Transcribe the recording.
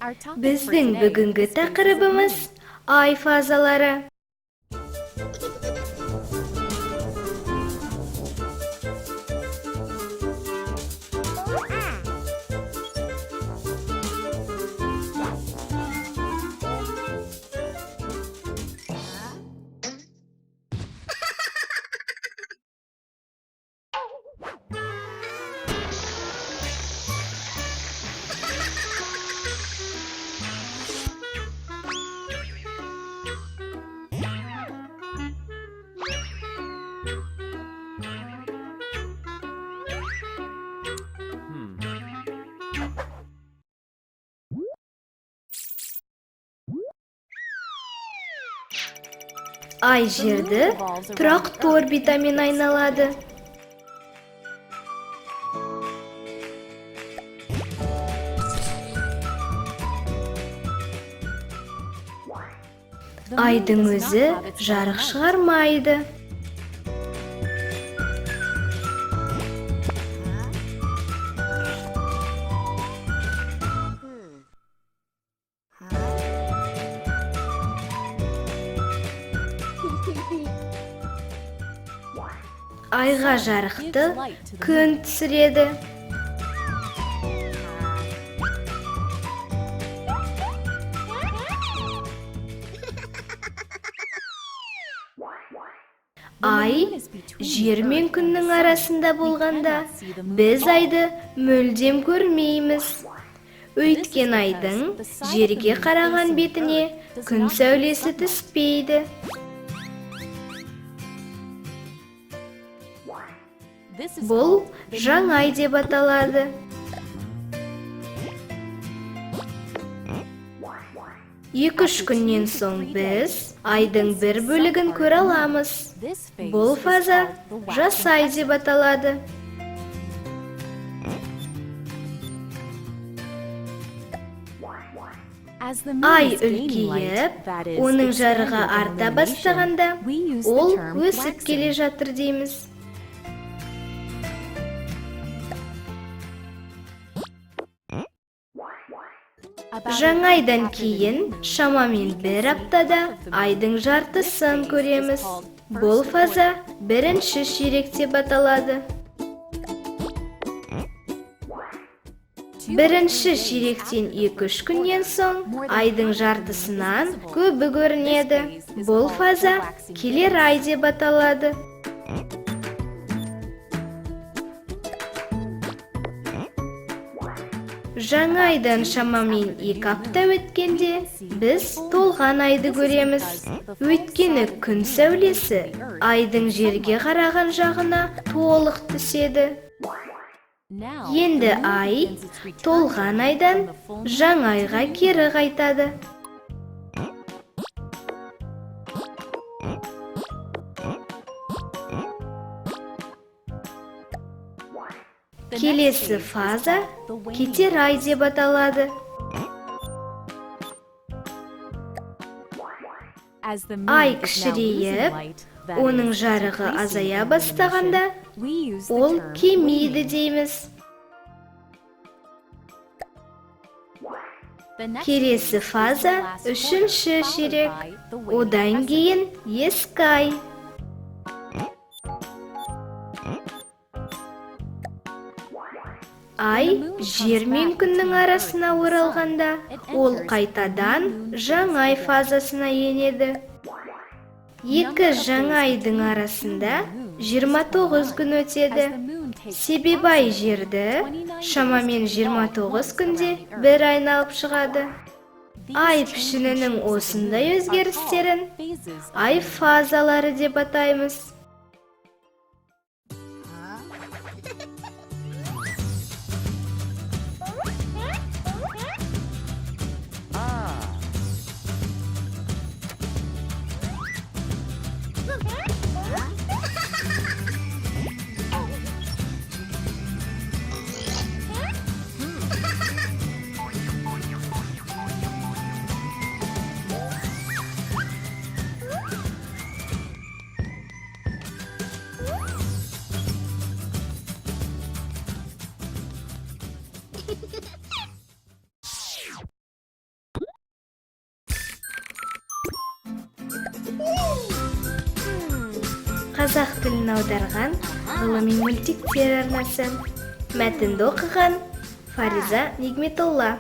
Біздің бүгінгі тақырыбымыз ай фазалары. Ай жерді тұрақты орбитамен айналады. Айдың өзі жарық шығармайды. Айға жарықты күн түсіреді. Ай жер мен күннің арасында болғанда, біз айды мүлдем көрмейміз. Өйткені айдың жерге қараған бетіне күн сәулесі түспейді. Бұл жаңа ай деп аталады. Екі-үш күннен соң біз айдың бір бөлігін көре аламыз. Бұл фаза жас ай деп аталады. Ай үлкейіп, оның жарығы арта бастағанда, ол өсіп келе жатыр дейміз. Жаңа айдан кейін, шамамен бір аптада айдың жартысын көреміз. Бұл фаза бірінші ширек деп аталады. Бірінші ширектен 2-3 күннен соң айдың жартысынан көбі көрінеді. Бұл фаза келер ай деп аталады. Жаңа айдан шамамен 2 апта өткенде, біз толған айды көреміз. Өйткені күн сәулесі айдың жерге қараған жағына толық түседі. Енді ай толған айдан жаңа айға кері қайтады. Келесі фаза кетер ай деп аталады. Ай кішірейіп, оның жарығы азая бастағанда, ол кемиді дейміз. Келесі фаза үшінші ширек, одан кейін ескі ай. Ай жер мен күннің арасына оралғанда, ол қайтадан жаңа ай фазасына енеді. Екі жаңа айдың арасында 29 күн өтеді. Себебі ай жерді шамамен 29 күнде бір айналып шығады. Ай пішінінің осындай өзгерістерін ай фазалары деп атаймыз. Қазақ тілін аударған ғылыми мультиктер арнасы. Мәтінді оқыған Фариза Нигметолла.